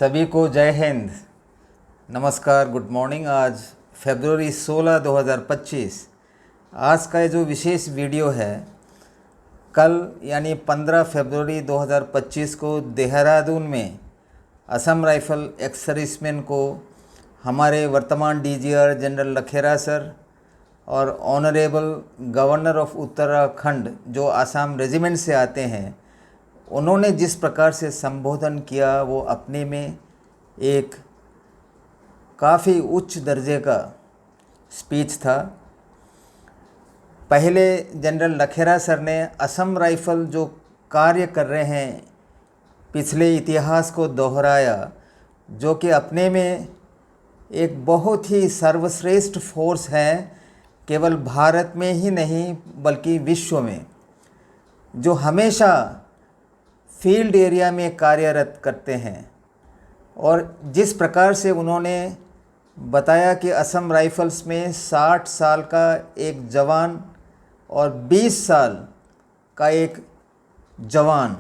सभी को जय हिंद। नमस्कार, गुड मॉर्निंग। आज फरवरी 16, 2025। आज का ये जो विशेष वीडियो है, कल यानी 15 फरवरी 2025 को देहरादून में असम राइफल एक्स सर्विसमैन को हमारे वर्तमान डीजीआर जनरल लखेरा सर और ऑनरेबल गवर्नर ऑफ उत्तराखंड जो आसाम रेजिमेंट से आते हैं, उन्होंने जिस प्रकार से संबोधन किया वो अपने में एक काफ़ी उच्च दर्जे का स्पीच था। पहले जनरल लखेरा सर ने असम राइफल जो कार्य कर रहे हैं पिछले इतिहास को दोहराया, जो कि अपने में एक बहुत ही सर्वश्रेष्ठ फोर्स है, केवल भारत में ही नहीं बल्कि विश्व में, जो हमेशा फील्ड एरिया में कार्यरत करते हैं। और जिस प्रकार से उन्होंने बताया कि असम राइफल्स में 60 साल का एक जवान और 20 साल का एक जवान,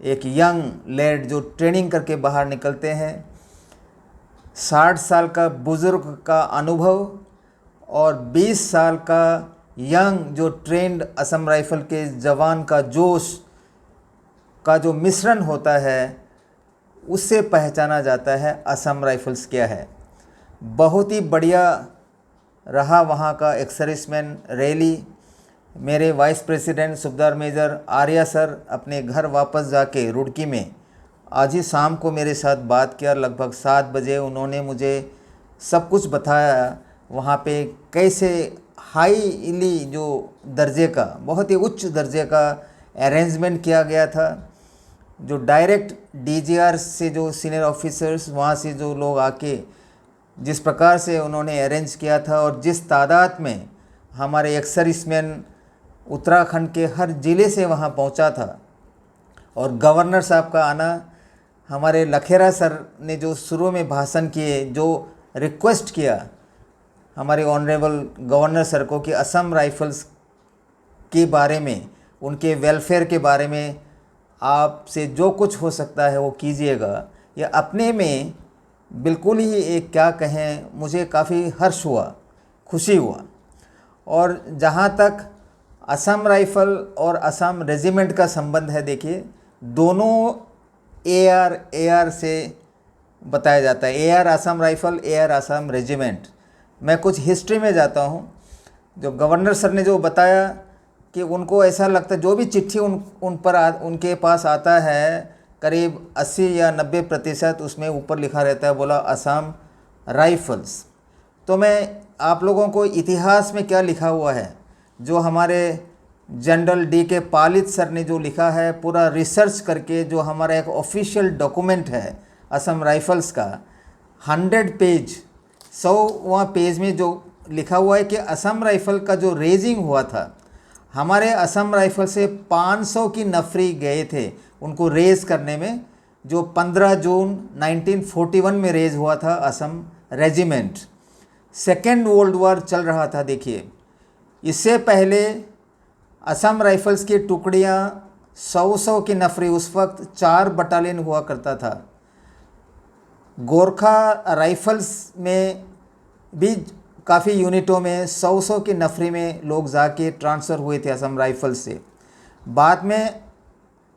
एक यंग लेड जो ट्रेनिंग करके बाहर निकलते हैं, 60 साल का बुज़ुर्ग का अनुभव और 20 साल का यंग जो ट्रेंड असम राइफल के जवान का जोश का जो मिश्रण होता है, उससे पहचाना जाता है असम राइफल्स क्या है। बहुत ही बढ़िया रहा वहाँ का एक्स सर्विसमैन रैली। मेरे वाइस प्रेसिडेंट सूबेदार मेजर आर्या सर अपने घर वापस जाके रुड़की में आज ही शाम को मेरे साथ बात किया। लगभग 7 बजे उन्होंने मुझे सब कुछ बताया वहाँ पे कैसे हाईली जो दर्जे का, बहुत ही उच्च दर्जे का अरेंजमेंट किया गया था। जो डायरेक्ट डीजीआर से जो सीनियर ऑफिसर्स वहाँ से जो लोग आके जिस प्रकार से उन्होंने अरेंज किया था और जिस तादाद में हमारे एक्स सर्विसमैन उत्तराखंड के हर ज़िले से वहाँ पहुँचा था, और गवर्नर साहब का आना, हमारे लखेरा सर ने जो शुरू में भाषण किए, जो रिक्वेस्ट किया हमारे ऑनरेबल गवर्नर सर को कि असम राइफल्स के बारे में, उनके वेलफेयर के बारे में आपसे जो कुछ हो सकता है वो कीजिएगा, यह अपने में बिल्कुल ही एक क्या कहें, मुझे काफ़ी हर्ष हुआ, खुशी हुआ। और जहाँ तक असम राइफल और असम रेजिमेंट का संबंध है, देखिए दोनों एआर से बताया जाता है। AR Assam rifle, AR Assam regiment. मैं कुछ हिस्ट्री में जाता हूँ। जो गवर्नर सर ने जो बताया कि उनको ऐसा लगता है जो भी चिट्ठी उनके पास आता है, करीब 80 या 90% उसमें ऊपर लिखा रहता है, बोला असम राइफल्स। तो मैं आप लोगों को इतिहास में क्या लिखा हुआ है, जो हमारे जनरल डी.के. पालित सर ने जो लिखा है, पूरा रिसर्च करके, जो हमारा एक ऑफिशियल डॉक्यूमेंट है असम राइफल्स का, 100 पेज, 100वां पेज में जो लिखा हुआ है कि असम राइफल का जो रेजिंग हुआ था, हमारे असम राइफल से 500 की नफरी गए थे उनको रेज़ करने में, जो 15 जून 1941 में रेज़ हुआ था Assam regiment. Second world war चल रहा था। देखिए, इससे पहले असम राइफल्स की टुकड़ियाँ 100 की नफरी, उस वक्त 4 बटालियन हुआ करता था। गोरखा राइफल्स में भी काफ़ी यूनिटों में 100 की नफरी में लोग जाके ट्रांसफ़र हुए थे असम राइफल्स से। बाद में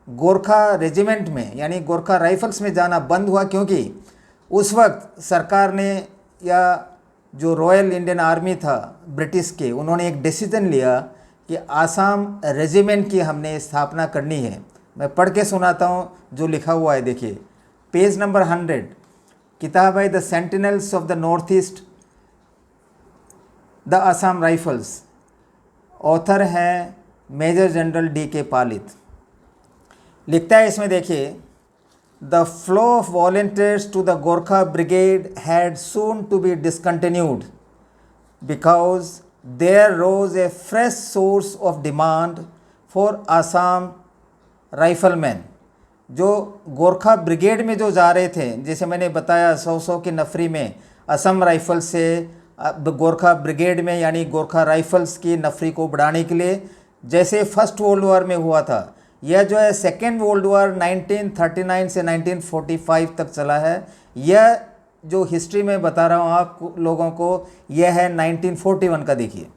गोरखा रेजिमेंट में यानी गोरखा राइफल्स में जाना बंद हुआ, क्योंकि उस वक्त सरकार ने, या जो रॉयल इंडियन आर्मी था ब्रिटिश के, उन्होंने एक डिसीजन लिया कि आसाम रेजिमेंट की हमने स्थापना करनी है। मैं पढ़ के सुनाता हूँ जो लिखा हुआ है। देखिए, पेज नंबर 100, किताब है the sentinels of the north east, the Assam rifles. Author हैं मेजर जनरल डी.के. पालित। लिखता है इसमें, देखिए, the flow of volunteers to the Gorkha brigade had soon to be discontinued because there rose a fresh source of demand for Assam riflemen. जो Gorkha brigade में जो जा रहे थे, जैसे मैंने बताया 100 की नफरी में असम राइफल से गोरखा ब्रिगेड में, यानी गोरखा राइफल्स की नफरी को बढ़ाने के लिए, जैसे फर्स्ट वर्ल्ड वॉर में हुआ था यह जो है सेकेंड वर्ल्ड वॉर 1939 से 1945 तक चला है। यह जो हिस्ट्री में बता रहा हूँ आप लोगों को, यह है 1941 का। देखिए,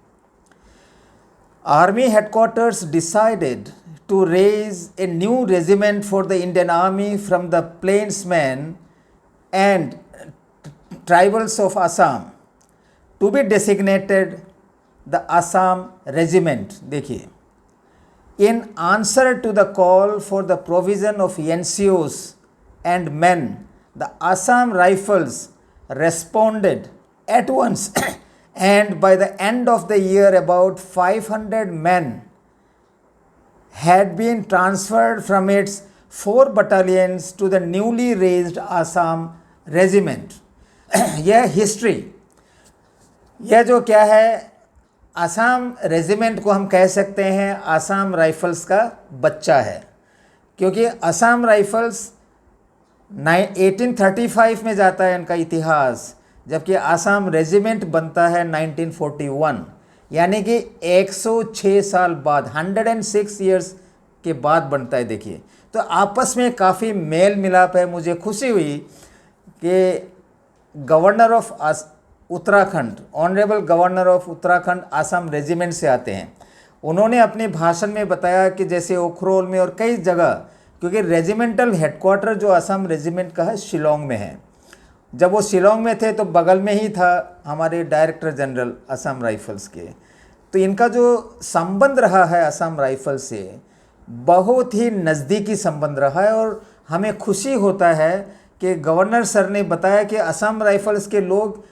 army headquarters decided to raise a new regiment for the Indian Army from the plainsmen and tribals of Assam to be designated the Assam Regiment. देखिए, in answer to the call for the provision of NCOs and men, the Assam Rifles responded at once and by the end of the year about 500 men had been transferred from its 4 battalions to the newly raised Assam Regiment. यह history, यह जो क्या है, Assam regiment को हम कह सकते हैं असम राइफल्स का बच्चा है, क्योंकि असम राइफल्स 1835 में जाता है इनका इतिहास, जबकि असम रेजिमेंट बनता है 1941, यानी कि 106 साल बाद, 106 ईयर्स के बाद बनता है। देखिए, तो आपस में काफ़ी मेल मिलाप है। मुझे खुशी हुई कि governor of Uttarakhand, honourable governor of Uttarakhand Assam regiment से आते हैं। उन्होंने अपने भाषण में बताया कि जैसे उखरोल में और कई जगह, क्योंकि रेजिमेंटल हेडक्वार्टर जो असम रेजिमेंट का है शिलोंग में है। जब वो शिलोंग में थे तो बगल में ही था हमारे डायरेक्टर जनरल असम राइफल्स के। तो इनका जो संबंध रहा है असम राइफल से, बहुत ही नज़दीकी संबंध रहा है। और हमें खुशी होता है कि गवर्नर सर ने बताया कि असम राइफल्स के लोग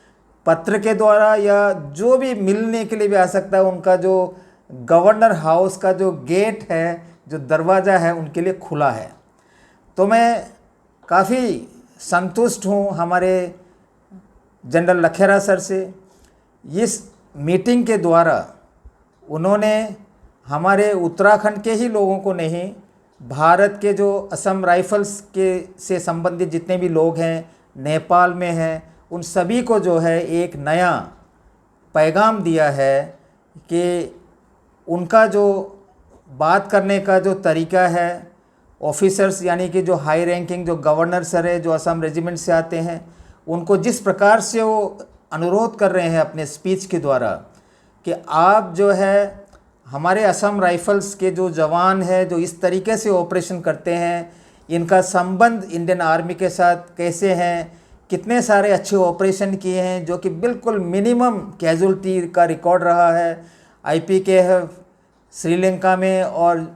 पत्र के द्वारा या जो भी मिलने के लिए भी आ सकता है, उनका जो गवर्नर हाउस का जो गेट है, जो दरवाज़ा है, उनके लिए खुला है। तो मैं काफ़ी संतुष्ट हूँ हमारे जनरल लखेरा सर से। इस मीटिंग के द्वारा उन्होंने हमारे उत्तराखंड के ही लोगों को नहीं, भारत के जो असम राइफल्स के से संबंधित जितने भी लोग हैं, नेपाल में हैं, उन सभी को जो है एक नया पैगाम दिया है कि उनका जो बात करने का जो तरीका है, ऑफिसर्स यानी कि जो हाई रैंकिंग जो गवर्नर सर है जो असम रेजिमेंट से आते हैं, उनको जिस प्रकार से वो अनुरोध कर रहे हैं अपने स्पीच के द्वारा कि आप जो है हमारे असम राइफल्स के जो जवान हैं जो इस तरीके से ऑपरेशन करते हैं, इनका संबंध इंडियन आर्मी के साथ कैसे हैं, कितने सारे अच्छे ऑपरेशन किए हैं जो कि बिल्कुल मिनिमम कैजुअल्टी का रिकॉर्ड रहा है। IPKF श्रीलंका में और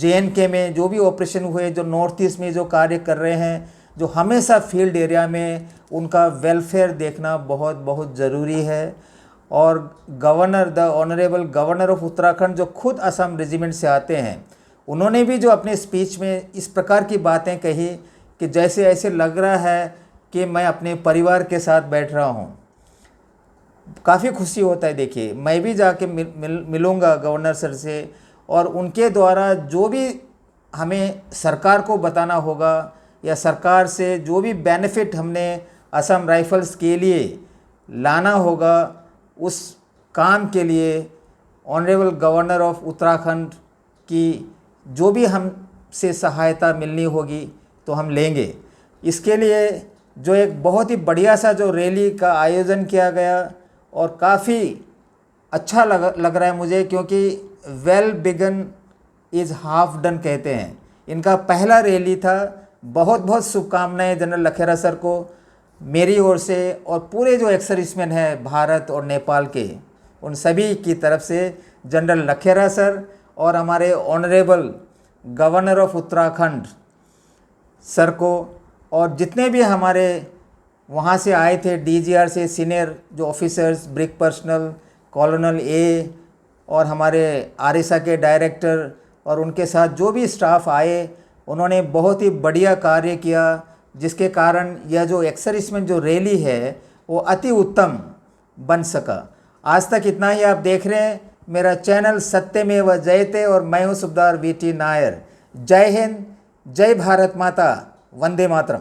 JNK में जो भी ऑपरेशन हुए, जो नॉर्थ ईस्ट में जो कार्य कर रहे हैं, जो हमेशा फील्ड एरिया में उनका वेलफेयर देखना बहुत बहुत ज़रूरी है। और governor, the honourable governor of Uttarakhand जो खुद असम रेजिमेंट से आते हैं, उन्होंने भी जो अपने स्पीच में इस प्रकार की बातें कही कि जैसे ऐसे लग रहा है कि मैं अपने परिवार के साथ बैठ रहा हूँ। काफ़ी खुशी होता है। देखिए, मैं भी जाके मिलूँगा गवर्नर सर से, और उनके द्वारा जो भी हमें सरकार को बताना होगा या सरकार से जो भी बेनिफिट हमने असम राइफल्स के लिए लाना होगा, उस काम के लिए ऑनरेबल गवर्नर ऑफ उत्तराखंड की जो भी हमसे सहायता मिलनी होगी तो हम लेंगे। इसके लिए जो एक बहुत ही बढ़िया सा जो रैली का आयोजन किया गया और काफ़ी अच्छा लग रहा है मुझे, क्योंकि well begin is half done कहते हैं। इनका पहला रैली था। बहुत बहुत शुभकामनाएं जनरल लखेरा सर को मेरी ओर से और पूरे जो एक्स सर्विसमैन हैं भारत और नेपाल के, उन सभी की तरफ से जनरल लखेरा सर और हमारे honourable governor of Uttarakhand sir को, और जितने भी हमारे वहाँ से आए थे DGR से सीनियर जो ऑफिसर्स, ब्रिग पर्सनल, कॉलोनल A और हमारे आरिसा के डायरेक्टर और उनके साथ जो भी स्टाफ आए, उन्होंने बहुत ही बढ़िया कार्य किया, जिसके कारण यह जो एक्स सर्विसमैन जो रैली है वो अति उत्तम बन सका। आज तक इतना ही आप देख रहे हैं मेरा चैनल सत्यमेव जयते, और मैं हूँ सुबेदार VT नायर। जय हिंद, जय भारत माता, वंदे मातरम।